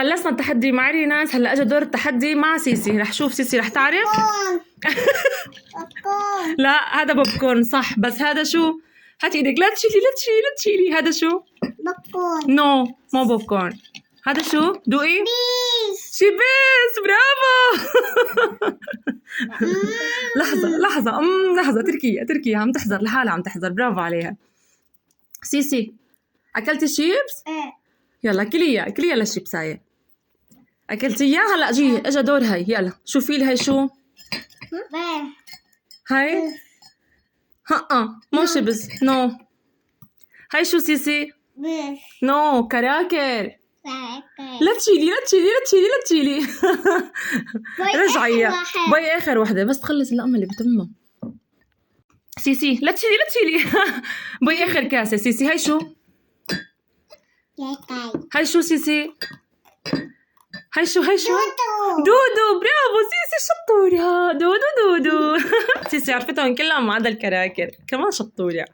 خلصنا التحدي مع ريناس، هلا اجى دور التحدي مع سيسي. رح شوف سيسي رح تعرف. لا هذا بوب كورن صح، بس هذا شو؟ هاتي ايدك، لا تشيلي لا تشيلي لا تشيلي. هذا شو؟ بوب كورن. نو مو بوب كورن. هذا شو؟ دوقي. بيس. شيبس. برافو. لحظة لحظة، تركيا عم تحضر لحالها، عم تحضر. برافو عليها. سيسي أكلتي الشيبس؟ ايه. يلا كليها للشيبساية. أكلتيها؟ هلا اجا دور هاي. يلا شوفي لي هاي شو؟ بيه. هاي مو شيبس. نو. هاي شو سيسي؟ بيس. نو كراكر. ساكر. لا تشيلي. رجعي. باي آخر وحدة بس تخلص اللقمة اللي بتمها. سيسي لا تشيلي. باي آخر كاسة. سيسي هاي شو؟ هاي شو سيسي؟ هاي شو؟ دودو. برافو سيسي شطورة. دودو. سيسي عرفتهم كلهم ما عدا الكراكر، كمان شطورة.